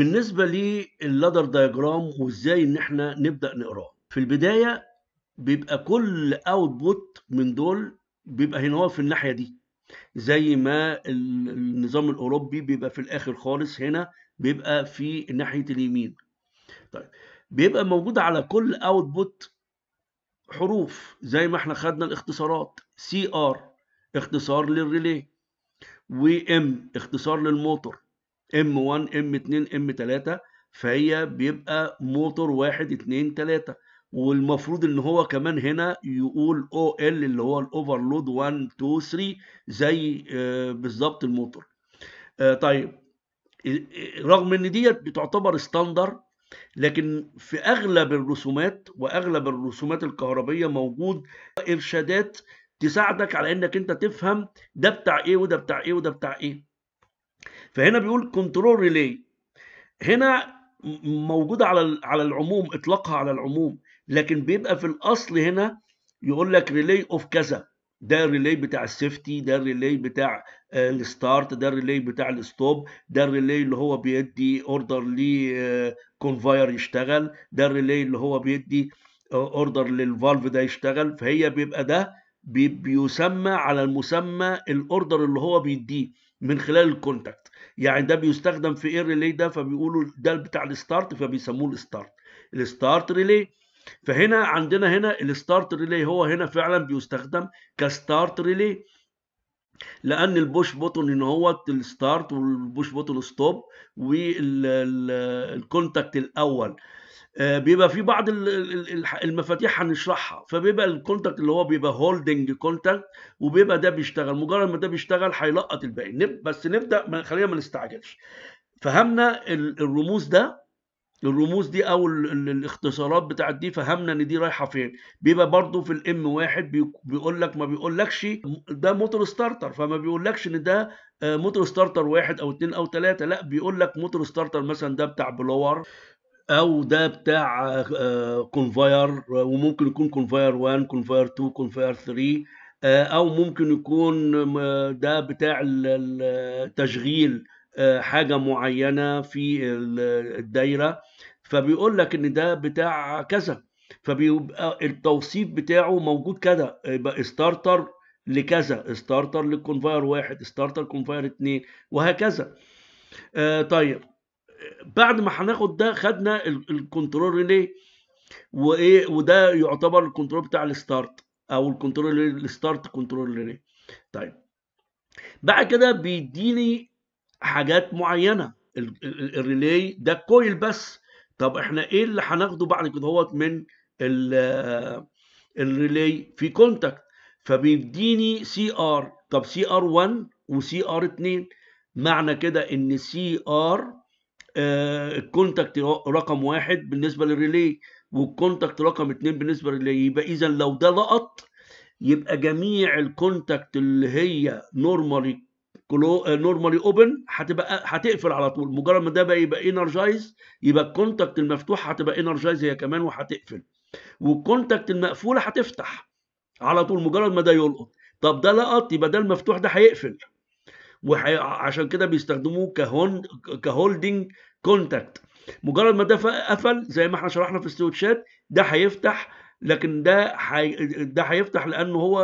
بالنسبة لللادر دايجرام وازاي ان احنا نبدأ نقراه. في البداية بيبقى كل اوتبوت من دول بيبقى هنا هو في الناحية دي، زي ما النظام الاوروبي بيبقى في الاخر خالص، هنا بيبقى في ناحية اليمين. طيب بيبقى موجود على كل اوتبوت حروف زي ما احنا خدنا الاختصارات. سي ار اختصار للريلي، وام اختصار للموتور، ام 1 ام 2 ام 3، فهي بيبقى موتور 1 2 3. والمفروض ان هو كمان هنا يقول او ال اللي هو الاوفرلود 1 2 3 زي بالظبط الموتور. طيب رغم ان ديت بتعتبر ستاندر، لكن في اغلب الرسومات واغلب الرسومات الكهربيه موجود ارشادات تساعدك على انك انت تفهم ده بتاع ايه وده بتاع ايه وده بتاع ايه. فهنا بيقول كنترول ريلي، هنا موجوده على العموم، اطلاقها على العموم، لكن بيبقى في الاصل هنا يقول لك ريلي اوف كذا. ده الريلي بتاع السيفتي، ده الريلي بتاع الستارت، ده الريلي بتاع الستوب، ده الريلي اللي هو بيدي اوردر لكونفاير يشتغل، ده الريلي اللي هو بيدي اوردر للفالف ده يشتغل. فهي بيبقى ده بيسمى على المسمى الاوردر اللي هو بيديه من خلال الكونتاكت. يعني ده بيستخدم في ايه الريلي ده، فبيقولوا ده بتاع الستارت فبيسموه الستارت ريلي. فهنا عندنا هنا الستارت ريلي هو هنا فعلا بيستخدم كستارت ريلي، لان البوش بوتون ان هو الستارت والبوش بوتون ستوب والكونتاكت الاول. بيبقى في بعض المفاتيح هنشرحها، فبيبقى الكونتاكت اللي هو بيبقى هولدنج كونتاكت، وبيبقى ده بيشتغل. مجرد ما ده بيشتغل هيلقط الباقي. بس نبدا، خلينا ما نستعجلش. فهمنا الرموز ده، الرموز دي او الاختصارات بتاعت دي، فهمنا ان دي رايحه فين. بيبقى برضو في الام واحد بيقول لك، ما بيقولكش ده موتور ستارتر، فما بيقولكش ان ده موتور ستارتر واحد او اتنين او تلاته، لا بيقول لك موتور ستارتر مثلا ده بتاع بلور، او ده بتاع كونفاير، وممكن يكون كونفاير 1 كونفاير 2 كونفاير 3، او ممكن يكون ده بتاع التشغيل حاجه معينه في الدايره، فبيقول لك ان ده بتاع كذا. فبيبقى التوصيف بتاعه موجود كده، يبقى ستارتر لكذا، ستارتر للكونفاير واحد، ستارتر كونفاير اتنين، وهكذا. طيب بعد ما هناخد ده خدنا الكنترول ريلي وايه، وده يعتبر الكنترول بتاع الستارت او الكنترول الستارت كنترول ريلي. طيب بعد كده بيديني حاجات معينه. الريلي ده كويل بس. طب احنا ايه اللي هناخده بعد كده هو من الريلي؟ في كونتاكت، فبيديني سي ار. طب سي ار 1 وسي ار 2، معنى كده ان سي ار الكونتاكت رقم واحد بالنسبه للريلي، والكونتاكت رقم اتنين بالنسبه للريلي. يبقى اذا لو ده لقط، يبقى جميع الكونتاكت اللي هي نورمالي اوبن هتقفل على طول. مجرد ما ده بقى يبقى انرجايز، يبقى الكونتاكت المفتوح هتبقى انرجايز هي كمان وهتقفل، والكونتاكت المقفوله هتفتح على طول مجرد ما ده يلقط. طب ده لقط، يبقى ده المفتوح ده هيقفل، وعشان كده بيستخدموه كهولدنج كونتاكت. مجرد ما ده قفل زي ما احنا شرحنا في السويتشات، ده هيفتح. لكن ده هيفتح لانه هو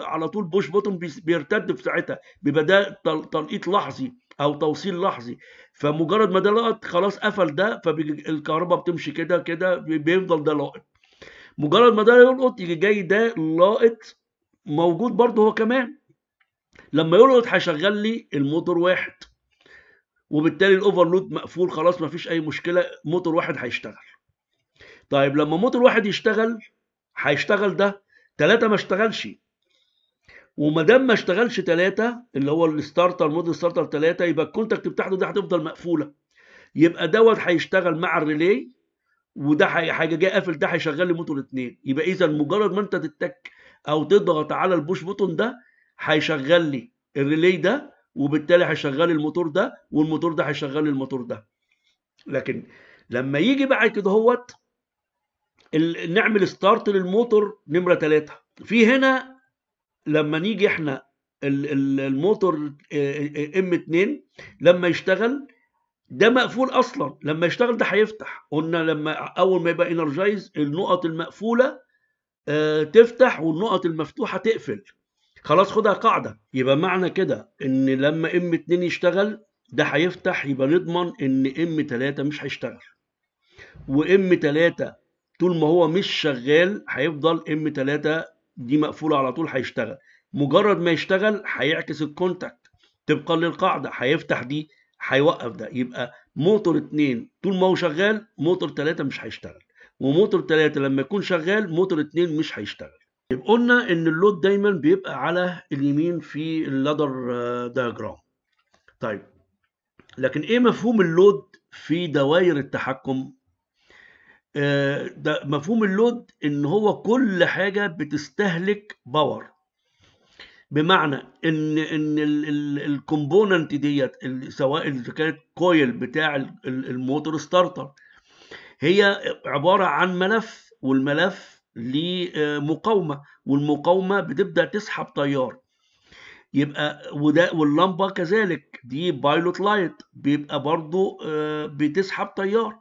على طول بوش بوتون بيرتد في ساعتها، بيبقى ده تلقيط لحظي او توصيل لحظي. فمجرد ما ده لقط خلاص قفل ده، فالكهرباء بتمشي كده كده، بيفضل ده لاقط. مجرد ما ده يلقط يجي جاي ده لاقط موجود برضه هو كمان. لما يلقط هيشغل لي الموتور واحد، وبالتالي الاوفرلود مقفول خلاص، مفيش اي مشكله، موتور واحد هيشتغل. طيب لما موتور واحد يشتغل هيشتغل ده، ثلاثة ما اشتغلش. وما دام ما اشتغلش ثلاثة اللي هو الستارتر موديل ستارتر ثلاثة، يبقى الكونتاكت بتاعته ده هتفضل مقفولة. يبقى دوت هيشتغل مع الريلي، وده حاجه جاي قافل، ده هيشغل لي موتور اتنين. يبقى اذا مجرد ما انت تتك او تضغط على البوش بوتون ده هيشغل لي الريلي ده، وبالتالي هيشغل الموتور ده، والموتور ده هيشغل الموتور ده. لكن لما يجي بعد كده هوت نعمل ستارت للموتور نمره 3 في هنا، لما نيجي احنا الموتور ام 2 لما يشتغل ده مقفول اصلا، لما يشتغل ده هيفتح. قلنا لما اول ما يبقى انرجايز النقط المقفوله تفتح والنقط المفتوحه تقفل. خلاص خدها قاعده. يبقى معنى كده ان لما ام 2 يشتغل ده هيفتح، يبقى نضمن ان ام 3 مش هيشتغل. وام 3 طول ما هو مش شغال هيفضل ام 3 دي مقفوله على طول، هيشتغل. مجرد ما يشتغل هيعكس الكونتاكت طبقا للقاعده، هيفتح دي هيوقف ده. يبقى موتور 2 طول ما هو شغال موتور 3 مش هيشتغل، وموتور 3 لما يكون شغال موتور 2 مش هيشتغل. يبقى قلنا ان اللود دايما بيبقى على اليمين في اللادر دايجرام. طيب لكن ايه مفهوم اللود في دوائر التحكم؟ ده مفهوم اللود ان هو كل حاجه بتستهلك باور. بمعنى ان الكومبوننت ديت سواء اذا كانت كويل بتاع الموتور ستارتر، هي عباره عن ملف، والملف ليه مقاومه، والمقاومه بتبدا تسحب تيار. يبقى وده واللمبه كذلك دي بايلوت لايت بيبقى برضو بتسحب تيار،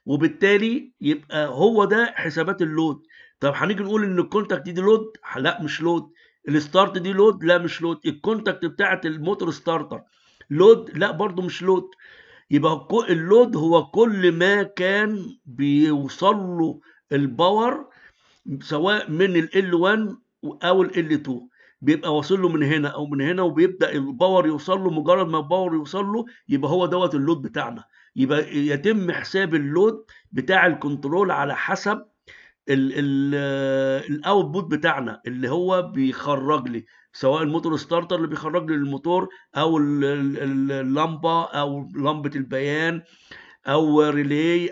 وبالتالي يبقى هو ده حسابات اللود. طب هنيجي نقول ان الكونتاكت دي لود؟ لا مش لود. الستارت دي لود؟ لا مش لود. الكونتاكت بتاعت الموتور ستارتر لود؟ لا برضو مش لود. يبقى اللود هو كل ما كان بيوصل له الباور سواء من ال L1 او ال L2، بيبقى واصل له من هنا او من هنا، وبيبدا الباور يوصل له. مجرد ما الباور يوصل له يبقى هو دوت اللود بتاعنا. يبقى يتم حساب اللود بتاع الكنترول على حسب الاوتبوت بتاعنا اللي هو بيخرج لي، سواء الموتور ستارتر اللي بيخرج لي الموتور، او اللمبه او لمبه البيان، او ريلي،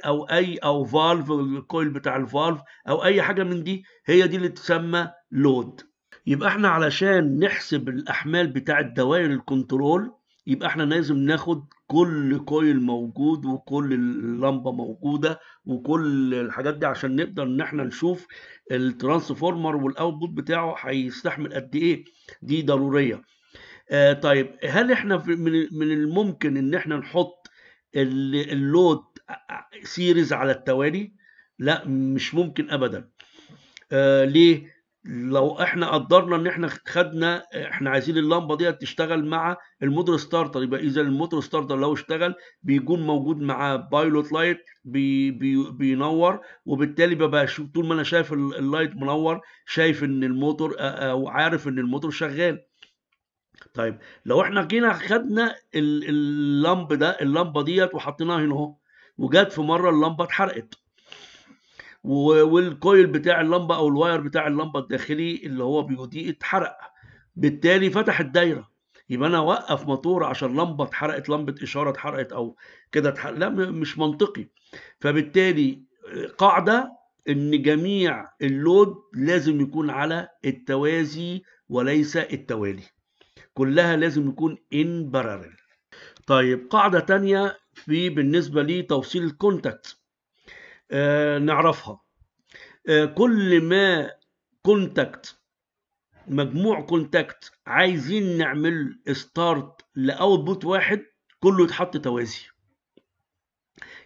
او فالف الكويل بتاع الفالف، او اي حاجه من دي، هي دي اللي تسمى لود. يبقى احنا علشان نحسب الاحمال بتاعه دوائر الكنترول يبقى احنا لازم ناخد كل كويل موجود وكل اللمبه موجوده وكل الحاجات دي عشان نقدر ان احنا نشوف الترانسفورمر والاوتبوت بتاعه هيستحمل قد ايه. دي ضروريه. طيب هل احنا من الممكن ان احنا نحط اللود سيريز على التوالي؟ لا مش ممكن ابدا. ليه؟ لو احنا قدرنا ان احنا خدنا احنا عايزين اللمبه دي تشتغل مع الموتور ستارتر، يبقى اذا الموتور ستارتر لو اشتغل بيكون موجود مع بايلوت لايت بينور، وبالتالي ببقى طول ما انا شايف اللايت منور شايف ان الموتور او عارف ان الموتور شغال. طيب لو احنا جينا خدنا اللمبه ديت وحطيناها هنا اهو، وجت في مره اللمبه اتحرقت، والكويل بتاع اللمبه او الواير بتاع اللمبه الداخلي اللي هو بيضيء اتحرق، بالتالي فتح الدايره. يبقى انا اوقف موتور عشان لمبه اتحرقت، لمبه اشاره اتحرقت او كده اتحرق؟ لا مش منطقي. فبالتالي قاعده ان جميع اللود لازم يكون على التوازي وليس التوالي، كلها لازم يكون in parallel. طيب قاعدة تانية بالنسبة لتوصيل الكونتاكت نعرفها. كل ما كونتاكت مجموع كونتاكت عايزين نعمل ستارت لاوتبوت واحد كله يتحط توازي.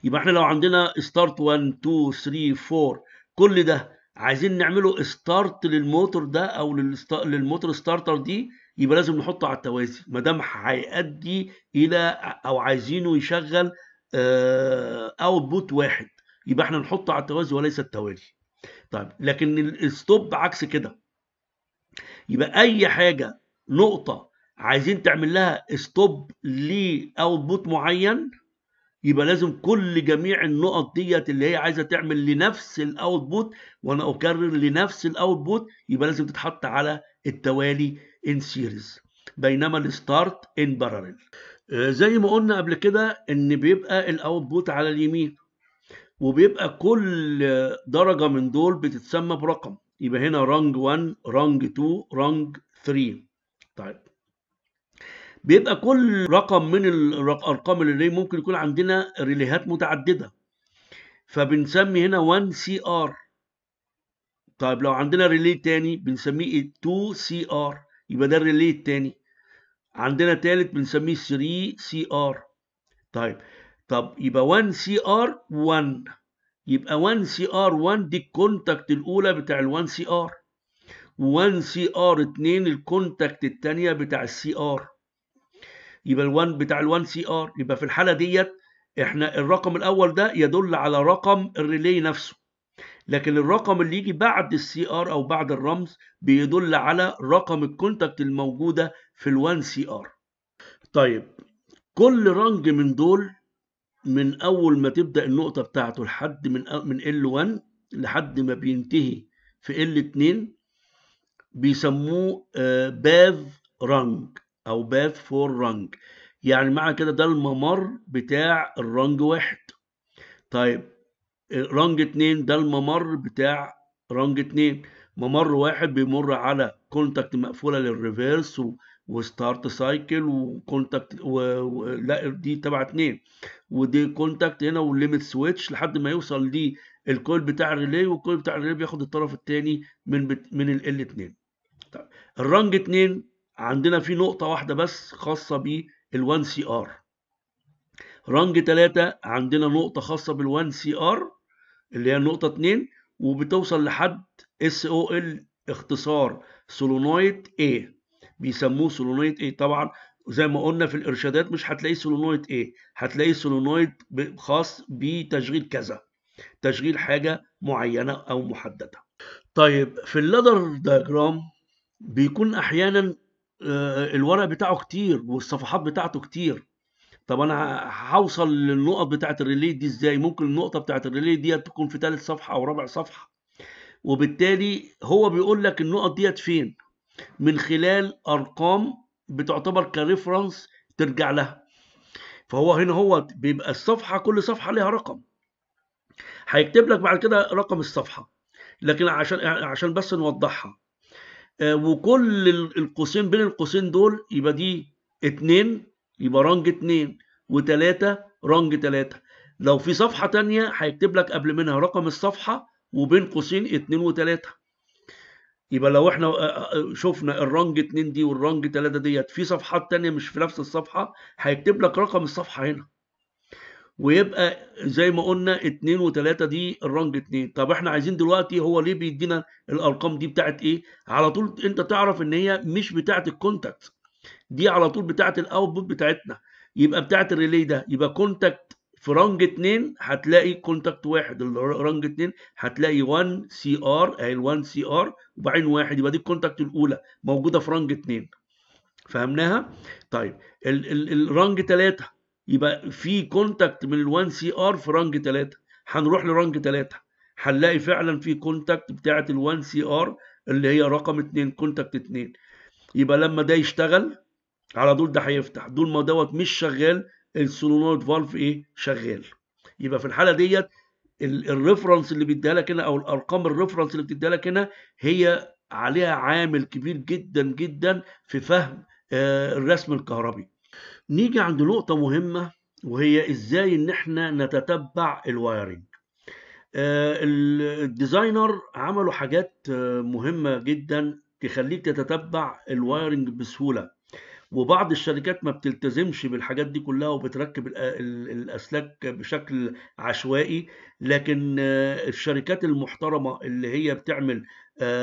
يبقى احنا لو عندنا ستارت 1 2 3 4 كل ده عايزين نعمله ستارت للموتور ده او للموتور ستارتر دي، يبقى لازم نحطه على التوازي ما دام هيؤدي الى او عايزينه يشغل اوتبوت واحد، يبقى احنا نحطه على التوازي وليس التوالي. طيب لكن الستوب عكس كده. يبقى اي حاجه نقطه عايزين تعمل لها ستوب لاوتبوت معين، يبقى لازم جميع النقط ديت اللي هي عايزه تعمل لنفس الاوتبوت، وانا اكرر لنفس الاوتبوت، يبقى لازم تتحط على التوالي ان سيريز، بينما الستارت ان باراليل. زي ما قلنا قبل كده ان بيبقى الاوتبوت على اليمين، وبيبقى كل درجه من دول بتتسمى برقم. يبقى هنا رانج 1 رانج 2 رانج 3. طيب بيبقى كل رقم من الارقام اللي ممكن يكون عندنا ريليهات متعدده، فبنسمي هنا 1 سي ار. طيب لو عندنا ريلي تاني بنسميه 2 سي ار، يبقى ده الريلي التاني. عندنا تالت بنسميه 3 سي ار. طيب طب يبقى 1 سي ار 1، يبقى 1 سي ار 1 دي الكونتاكت الاولى بتاع ال1 سي ار، 1 سي ار 2 الكونتاكت الثانيه بتاع السي ار، يبقى ال1 بتاع ال1 سي ار. يبقى في الحاله ديت احنا الرقم الاول ده يدل على رقم الريلي نفسه، لكن الرقم اللي يجي بعد السي ار او بعد الرمز بيدل على رقم الكونتاكت الموجوده في ال1 سي ار. طيب كل رنج من دول من اول ما تبدا النقطه بتاعته لحد من L1 لحد ما بينتهي في L2 بيسموه باث رنج او باث فور رنج، يعني معنى كده ده الممر بتاع الرنج واحد. طيب رنج 2 ده الممر بتاع رنج 2، ممر واحد بيمر على كونتاكت مقفوله للريفيرس وستارت سايكل وكونتاكت لا دي تبع 2، ودي كونتاكت هنا والليميت سويتش لحد ما يوصل للكويل بتاع الريلي، والكويل بتاع الريلي بياخد الطرف الثاني من ال 2. طيب الرنج 2 عندنا في نقطه واحده بس خاصه بال1 سي ار. رنج 3 عندنا نقطه خاصه بال1 سي ار اللي هي النقطة 2، وبتوصل لحد SOL اختصار سولونويد A، بيسموه سولونويد A. طبعا زي ما قلنا في الإرشادات مش هتلاقيه سولونويد A، هتلاقيه سولونويد خاص بتشغيل كذا، تشغيل حاجة معينة أو محددة. طيب في اللادر دياجرام بيكون أحيانا الورق بتاعه كتير والصفحات بتاعته كتير. طب انا هوصل للنقط بتاعه الريلي دي ازاي؟ ممكن النقطه بتاعه الريلي دي تكون في ثالث صفحه او رابع صفحه، وبالتالي هو بيقول لك النقط ديت فين من خلال ارقام بتعتبر كريفرنس ترجع لها. فهو هنا هو بيبقى الصفحه كل صفحه ليها رقم، هيكتب لك بعد كده رقم الصفحه، لكن عشان بس نوضحها، وكل القوسين بين القوسين دول يبقى دي 2، يبقى رنج 2 و3 رنج 3. لو في صفحة تانية هيكتب لك قبل منها رقم الصفحة وبين قوسين 2 و3. يبقى لو احنا شفنا الرنج 2 دي والرنج 3 ديت في صفحات تانية مش في نفس الصفحة، هيكتب لك رقم الصفحة هنا، ويبقى زي ما قلنا 2 و3 دي الرنج 2. طب احنا عايزين دلوقتي هو ليه بيدينا الارقام دي بتاعت ايه؟ على طول انت تعرف ان هي مش بتاعت الكونتاكت، دي على طول بتاعت الاوتبوت بتاعتنا. يبقى بتاعت الريلي ده يبقى كونتاكت في رنج 2 هتلاقي كونتاكت واحد، رنج 2 هتلاقي 1 سي ار اهي ال1 سي ار وبعدين واحد، يبقى دي الكونتاكت الاولى موجوده في رنج 2. فهمناها؟ طيب الرنج 3 يبقى في كونتاكت من ال1 سي ار في رنج 3، هنروح لرنج 3 هنلاقي فعلا في كونتاكت بتاعه ال1 سي ار اللي هي رقم 2 كونتاكت 2. يبقى لما ده يشتغل على دول ده هيفتح، دول ما دوت مش شغال السولونويد فالف ايه شغال. يبقى في الحاله ديت الريفرنس اللي بيديها لك هنا او الارقام الريفرنس اللي بتديها لك هنا هي عليها عامل كبير جدا جدا في فهم الرسم الكهربي. نيجي عند نقطة مهمة وهي ازاي ان احنا نتتبع الوايرنج. الديزاينر عملوا حاجات مهمة جدا تخليك تتتبع الوايرنج بسهولة، وبعض الشركات ما بتلتزمش بالحاجات دي كلها وبتركب الأسلاك بشكل عشوائي، لكن الشركات المحترمة اللي هي بتعمل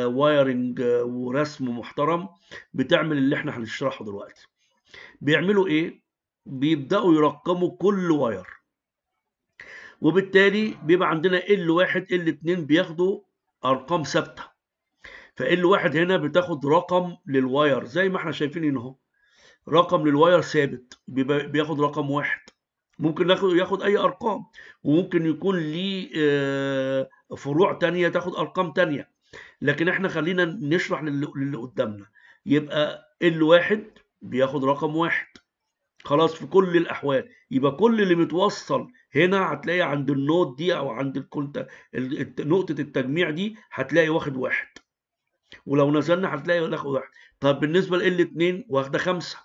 وايرنج ورسم محترم بتعمل اللي احنا هنشرحه دلوقتي. بيعملوا ايه؟ بيبدأوا يرقموا كل واير، وبالتالي بيبقى عندنا L1 L2 بياخدوا أرقام ثابتة، فال1 هنا بتاخد رقم للواير زي ما احنا شايفين هنا اهو، رقم للواير ثابت بياخد رقم واحد، ممكن ياخد اي ارقام، وممكن يكون ليه فروع تانية تاخد ارقام تانية، لكن احنا خلينا نشرح للي قدامنا. يبقى ال1 بياخد رقم واحد خلاص في كل الاحوال، يبقى كل اللي متوصل هنا هتلاقي عند النود دي او عند نقطة التجميع دي هتلاقي واخد واحد، ولو نزلنا هتلاقي واخد واحد. طب بالنسبة ل2 واخدة 5،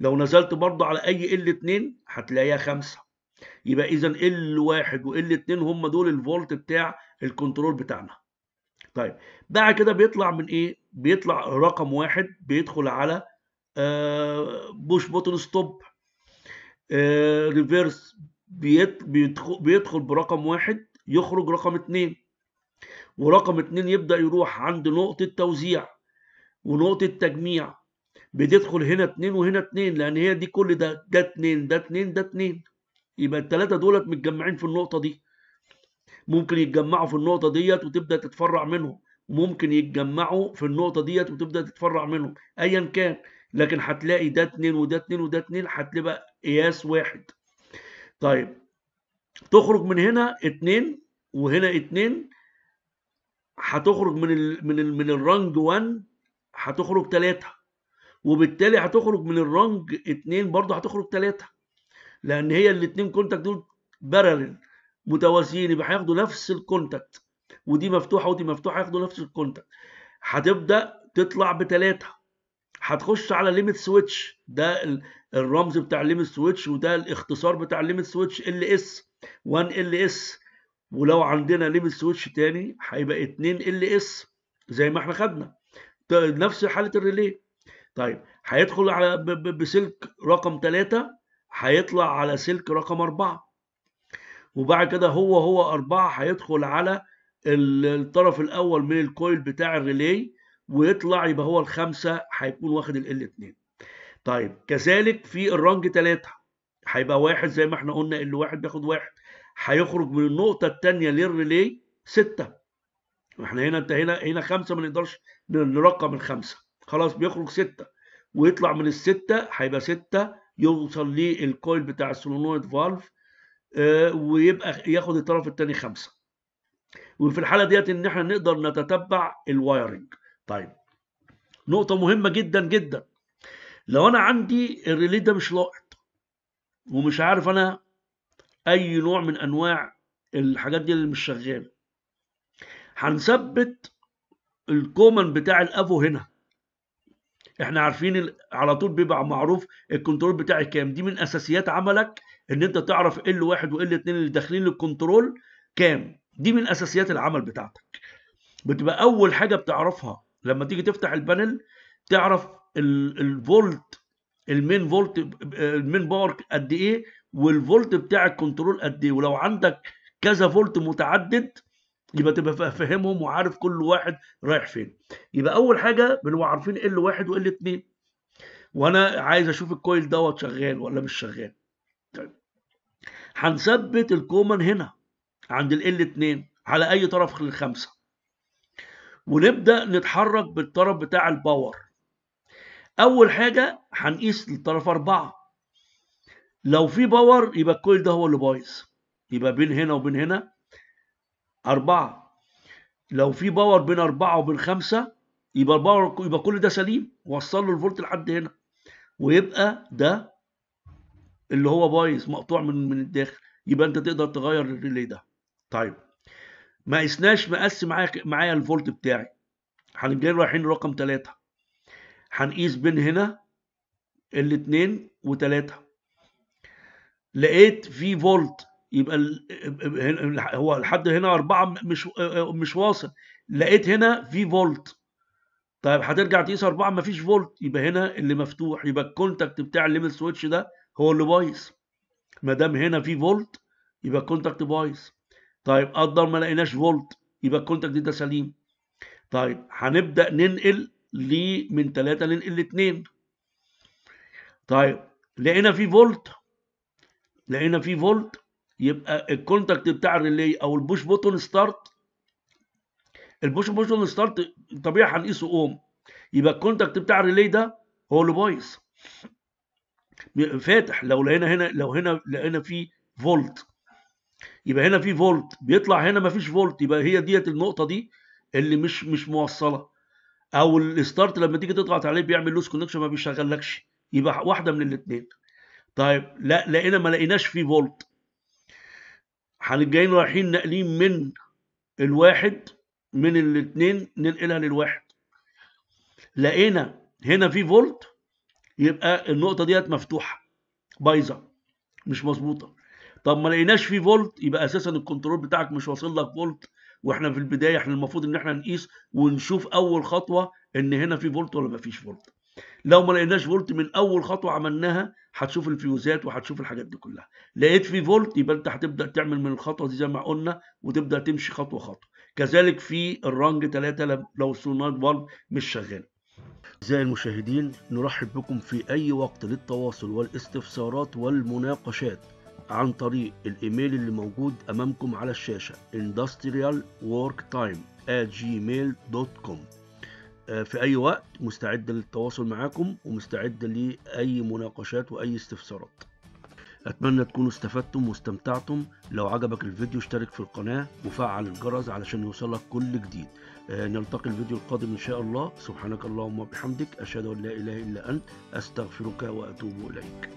لو نزلت برضه على اي L2 هتلاقيها 5. يبقى اذا L1 وL2 هم دول الفولت بتاع الكنترول بتاعنا. طيب بعد كده بيطلع من ايه؟ بيطلع رقم واحد بيدخل على بوش بوتن ستوب، ريفيرس بيدخل برقم 1 يخرج رقم 2، ورقم 2 يبدأ يروح عند نقطة توزيع ونقطة تجميع، بتدخل هنا 2 وهنا 2 لأن هي دي كل ده 2 ده 2 ده 2، يبقى الثلاثة دولت متجمعين في النقطة دي. ممكن يتجمعوا في النقطة ديت وتبدأ تتفرع منهم، وممكن يتجمعوا في النقطة ديت وتبدأ تتفرع منهم، أيا كان، لكن هتلاقي ده 2 وده 2 وده 2، هتبقى قياس واحد. طيب تخرج من هنا 2 وهنا 2، هتخرج من الرنج 1 هتخرج 3، وبالتالي هتخرج من الرنج 2 برضه هتخرج 3، لان هي الاثنين كونتاكت دول بارلل متوازيين، يبقى هياخدوا نفس الكونتاكت، ودي مفتوحه ودي مفتوحه هياخدوا نفس الكونتاكت. هتبدا تطلع ب3، هتخش على ليميت سويتش، ده الرمز بتاع الليميت سويتش، وده الاختصار بتاع الليميت سويتش LS 1 LS، ولو عندنا ليميت سويتش تاني هيبقى 2 LS زي ما احنا خدنا نفس حاله الريلي. طيب هيدخل على بسلك رقم 3، هيطلع على سلك رقم 4، وبعد كده هو 4 هيدخل على الطرف الأول من الكويل بتاع الريلي ويطلع، يبقى هو ال5 هيكون واخد ال2. طيب كذلك في الرنج 3 هيبقى 1 زي ما احنا قلنا ال1 بياخد 1، هيخرج من النقطة الثانية للريلي 6. احنا هنا انتهينا، هنا 5 ما نقدرش نرقم ال5، خلاص بيخرج 6 ويطلع من ال6 هيبقى 6 يوصل للكويل بتاع السولونويد فالف، ويبقى ياخد الطرف الثاني 5. وفي الحالة ديت ان احنا نقدر نتتبع الوايرنج. طيب نقطة مهمة جدا جدا، لو انا عندي الريلي ده مش لاقط ومش عارف انا اي نوع من انواع الحاجات دي اللي مش شغال، هنثبت الكومن بتاع الافو هنا. احنا عارفين على طول بيبقى معروف الكنترول بتاعي كام، دي من اساسيات عملك ان انت تعرف L1 وL2 اللي داخلين للكنترول كام، دي من اساسيات العمل بتاعتك. بتبقى اول حاجه بتعرفها لما تيجي تفتح البانل، تعرف الفولت، المين فولت، المين باور قد ايه، والفولت بتاع الكنترول قد ايه، ولو عندك كذا فولت متعدد يبقى تبقى فاهمهم وعارف كل واحد رايح فين. يبقى اول حاجه بنبقى عارفين L1 وL2، وانا عايز اشوف الكويل دوت شغال ولا مش شغال. طيب هنثبت الكومن هنا عند L2 على اي طرف لل5، ونبدا نتحرك بالطرف بتاع الباور. اول حاجه هنقيس الطرف 4، لو في باور يبقى الكويل ده هو اللي بايظ، يبقى بين هنا وبين هنا 4. لو في باور بين 4 وبين 5 يبقى الباور، يبقى كل ده سليم، وصل له الفولت لحد هنا، ويبقى ده اللي هو بايظ مقطوع من الداخل، يبقى انت تقدر تغير الريلي ده. طيب ما قسناش، مقاس معايا الفولت بتاعي، هنجي رايحين رقم 3، هنقيس بين هنا ال2 و3، لقيت في فولت، يبقى هو لحد هنا 4 مش واصل، لقيت هنا في فولت. طيب هترجع تقيس 4 مفيش فولت، يبقى هنا اللي مفتوح، يبقى الكونتاكت بتاع الليمت سويتش ده هو اللي بايظ. ما دام هنا في فولت يبقى الكونتاكت بايظ. طيب قدر ما لقيناش فولت يبقى الكونتاكت ده سليم. طيب هنبدا ننقل من 3 ننقل ل2. طيب لقينا في فولت، يبقى الكونتاكت بتاع الريلي او البوش بوتون ستارت، طبيعي هنقيسه اوم، يبقى الكونتاكت بتاع الريلي ده هو اللي بايظ فاتح. لو لقينا في فولت، يبقى هنا في فولت، بيطلع هنا مفيش فولت، يبقى هي ديت النقطه دي اللي مش موصله، او الستارت لما تيجي تضغط عليه بيعمل لوس كونكشن ما بيشغلكش، يبقى واحده من الاثنين. طيب لا ما لقيناش في فولت، هنجايين رايحين ناقلين من الواحد، من الاثنين ننقلها للواحد، لقينا هنا في فولت، يبقى النقطه ديت مفتوحه بايظه مش مظبوطه. طب ما لقيناش في فولت، يبقى اساسا الكنترول بتاعك مش واصل لك فولت، واحنا في البدايه احنا المفروض ان احنا نقيس ونشوف اول خطوه ان هنا في فولت ولا ما فيش فولت. لو ما لقيناش فولت من اول خطوه عملناها هتشوف الفيوزات وهتشوف الحاجات دي كلها. لقيت في فولت يبقى انت هتبدا تعمل من الخطوه دي زي ما قلنا وتبدا تمشي خطوه خطوه. كذلك في الرانج 3 لو السولنويد فالف مش شغال. أعزائي المشاهدين، نرحب بكم في أي وقت للتواصل والاستفسارات والمناقشات عن طريق الإيميل اللي موجود أمامكم على الشاشة industrialworktime@gmail.com. في أي وقت مستعد للتواصل معاكم ومستعد لأي مناقشات وأي استفسارات. أتمنى تكونوا استفدتم واستمتعتم. لو عجبك الفيديو اشترك في القناة وفعل الجرس علشان يوصلك كل جديد. نلتقي الفيديو القادم إن شاء الله. سبحانك اللهم وبحمدك، أشهد أن لا إله إلا أنت، أستغفرك وأتوب إليك.